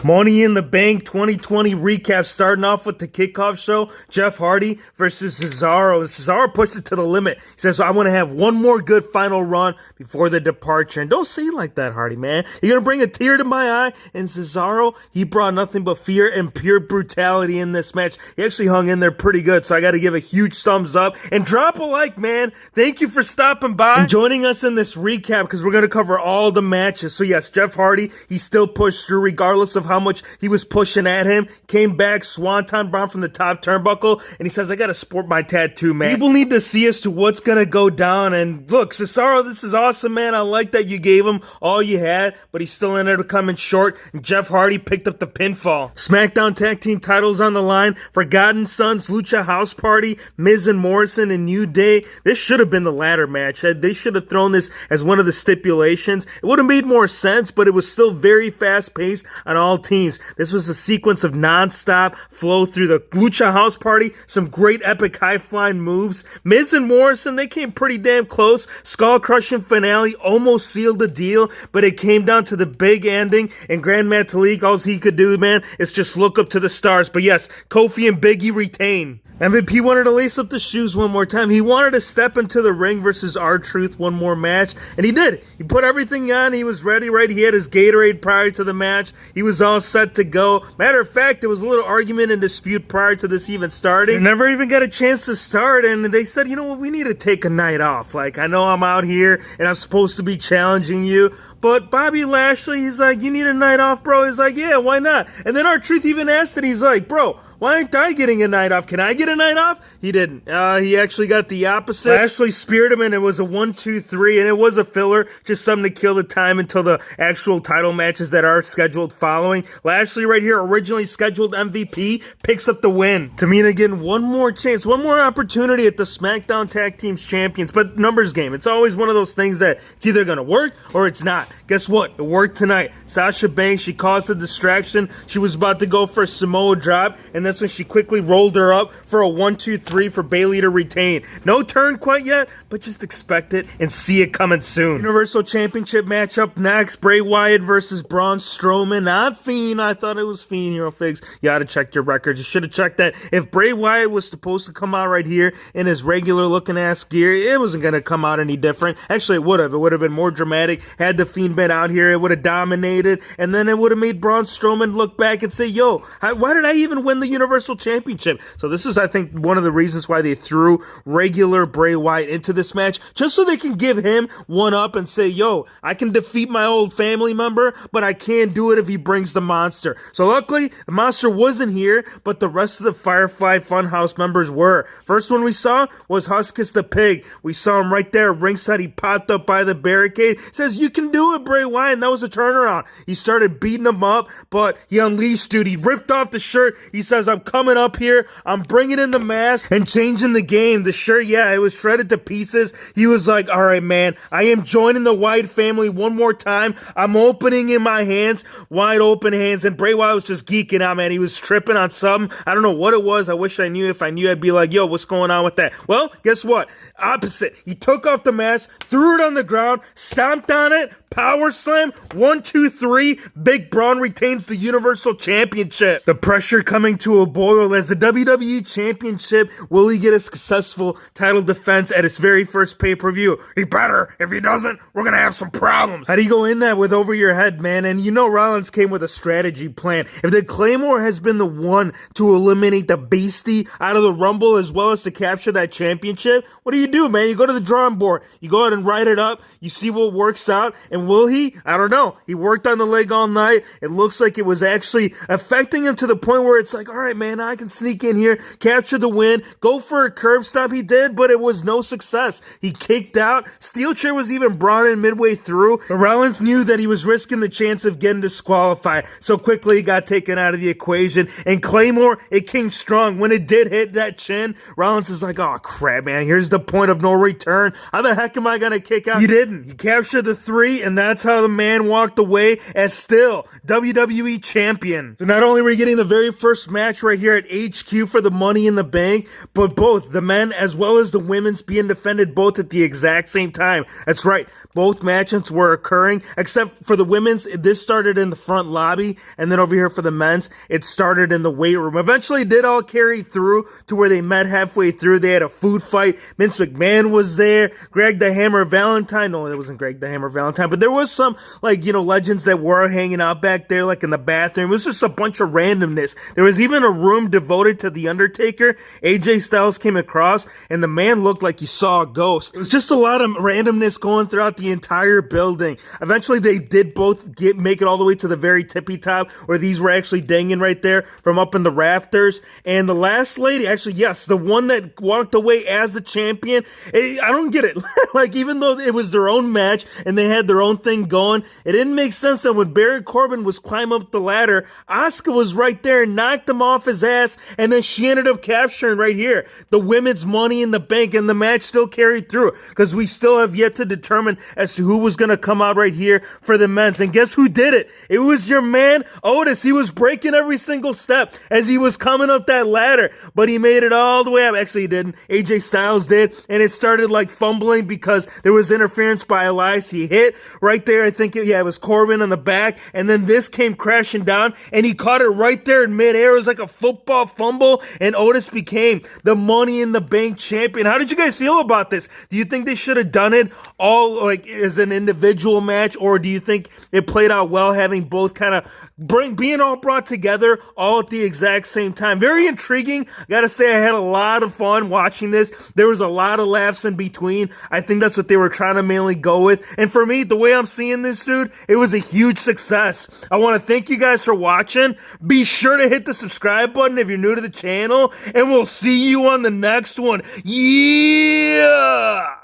Money in the Bank 2020 recap, starting off with the kickoff show. Jeff Hardy versus Cesaro. Cesaro pushed it to the limit. He says, I want to have one more good final run before the departure. And don't say it like that, Hardy, man. You're going to bring a tear to my eye. And Cesaro, he brought nothing but fear and pure brutality in this match. He actually hung in there pretty good. So I got to give a huge thumbs up. And drop a like, man. Thank you for stopping by and joining us in this recap, because we're going to cover all the matches. So yes, Jeff Hardy, he still pushed through regardless of how much he was pushing at him. Came back, swanton bomb from the top turnbuckle, and he says, I gotta sport my tattoo, man. People need to see as to what's gonna go down. And look, Cesaro, this is awesome, man. I like that you gave him all you had, but he still ended up coming short, and Jeff Hardy picked up the pinfall. SmackDown Tag Team titles on the line. Forgotten Sons, Lucha House Party, Miz and Morrison, and New Day. This should have been the ladder match. They should have thrown this as one of the stipulations. It would have made more sense, but it was still very fast-paced on all teams. This was a sequence of non-stop flow through the Lucha House Party. Some great epic high-flying moves. Miz and Morrison, they came pretty damn close. Skull-crushing finale almost sealed the deal, but it came down to the big ending, and Grand Metalik, all he could do, man, is just look up to the stars. But yes, Kofi and Big E retain. MVP wanted to lace up the shoes one more time. He wanted to step into the ring versus RTruth one more match, and he did. He put everything on. He was ready, right? He had his Gatorade prior to the match. He was all set to go. Matter of fact, there was a little argument and dispute prior to this even starting. They never even got a chance to start, and they said, you know what, we need to take a night off. Like, I know I'm out here, and I'm supposed to be challenging you, but Bobby Lashley, he's like, you need a night off, bro? He's like, yeah, why not? And then RTruth even asked it. He's like, bro, why aren't I getting a night off? Can I get a night off? He didn't. He actually got the opposite. Lashley speared him, and it was a 1, 2, 3, and it was a filler, just something to kill the time until the actual title matches that are scheduled following. Lashley right here, originally scheduled MVP, picks up the win. Tamina getting one more chance, one more opportunity at the SmackDown Tag Teams Champions, but numbers game. It's always one of those things that it's either going to work or it's not. Guess what? It worked tonight. Sasha Banks, she caused a distraction. She was about to go for a Samoa drop, and that's when she quickly rolled her up for a 1, 2, 3 for Bayley to retain. No turn quite yet, but just expect it and see it coming soon. Universal Championship match up next. Bray Wyatt versus Braun Strowman. Not Fiend. I thought it was Fiend, Hero Figs. You gotta check your records. You should have checked that. If Bray Wyatt was supposed to come out right here in his regular looking ass gear, it wasn't gonna come out any different. Actually, it would have. It would have been more dramatic. Had the Fiend been out here, it would have dominated, and then it would have made Braun Strowman look back and say, yo, why did I even win the Universal Championship? So this is, I think, one of the reasons why they threw regular Bray Wyatt into this match, just so they can give him one up and say, yo, I can defeat my old family member, but I can't do it if he brings the monster. So luckily, the monster wasn't here, but the rest of the Firefly Funhouse members were. First one we saw was Huskus the Pig. We saw him right there at ringside. He popped up by the barricade. Says, you can do it, Bray Wyatt. And that was a turnaround. He started beating him up, but he unleashed, dude. He ripped off the shirt. He says, I'm coming up here. I'm bringing in the mask and changing the game. The shirt, yeah, it was shredded to pieces. He was like, all right, man, I am joining the Wyatt family one more time. I'm opening in my hands, wide open hands. And Bray Wyatt was just geeking out, man. He was tripping on something. I don't know what it was. I wish I knew. If I knew, I'd be like, yo, what's going on with that? Well, guess what? Opposite. He took off the mask, threw it on the ground, stomped on it, power slam, 1, 2, 3. Big Braun retains the Universal Championship. The pressure coming to a boil as the WWE Championship. Will he get a successful title defense at his very first pay-per-view? He better. If he doesn't, we're gonna have some problems. How do you go in that with over your head, man? And you know Rollins came with a strategy plan. If the Claymore has been the one to eliminate the Beastie out of the Rumble as well as to capture that championship, what do, man? You go to the drawing board. You go ahead and write it up. You see what works out. And will he? I don't know. He worked on the leg all night. It looks like it was actually affecting him to the point where it's like, all right, man, I can sneak in here, capture the win, go for a curb stomp. He did, but it was no success. He kicked out. Steel chair was even brought in midway through. But Rollins knew that he was risking the chance of getting disqualified. So quickly he got taken out of the equation. And Claymore, it came strong. When it did hit that chin, Rollins is like, oh crap, man, here's the point of no return. How the heck am I going to kick out? He didn't. He captured the 3, and that's how the man walked away as still WWE champion. So not only were we getting the very first match right here at HQ for the Money in the Bank, but both the men as well as the women's being defended both at the exact same time. That's right. Both matches were occurring, except for the women's, this started in the front lobby, and then over here for the men's, it started in the weight room. Eventually, it did all carry through to where they met halfway through. They had a food fight. Vince McMahon was there. Greg the Hammer Valentine. No, it wasn't Greg the Hammer Valentine, but there was some, legends that were hanging out back there, in the bathroom. It was just a bunch of randomness. There was even a room devoted to The Undertaker. AJ Styles came across, and the man looked like he saw a ghost. It was just a lot of randomness going throughout the entire building. Eventually, they did both make it all the way to the very tippy top where these were actually dangling right there from up in the rafters. And the last lady, actually, yes, the one that walked away as the champion, I don't get it. Even though it was their own match and they had their own thing going, it didn't make sense that when Baron Corbin was climbing up the ladder, Asuka was right there and knocked him off his ass, and then she ended up capturing right here the women's Money in the Bank, and the match still carried through because we still have yet to determine as to who was going to come out right here for the men's. And guess who did it? It was your man, Otis. He was breaking every single step as he was coming up that ladder, but he made it all the way up. Actually, he didn't. AJ Styles did, and it started fumbling because there was interference by Elias. He hit right there. I think, it was Corbin on the back, and then this came crashing down, and he caught it right there in midair. It was like a football fumble, and Otis became the Money in the Bank champion. How did you guys feel about this? Do you think they should have done it all as an individual match, or do you think it played out well having both kind of being all brought together all at the exact same time? Very intriguing. I gotta say, I had a lot of fun watching this. There was a lot of laughs in between. I think that's what they were trying to mainly go with. And for me, the way I'm seeing this, dude, it was a huge success. I want to thank you guys for watching. Be sure to hit the subscribe button if you're new to the channel, and we'll see you on the next one. Yeah!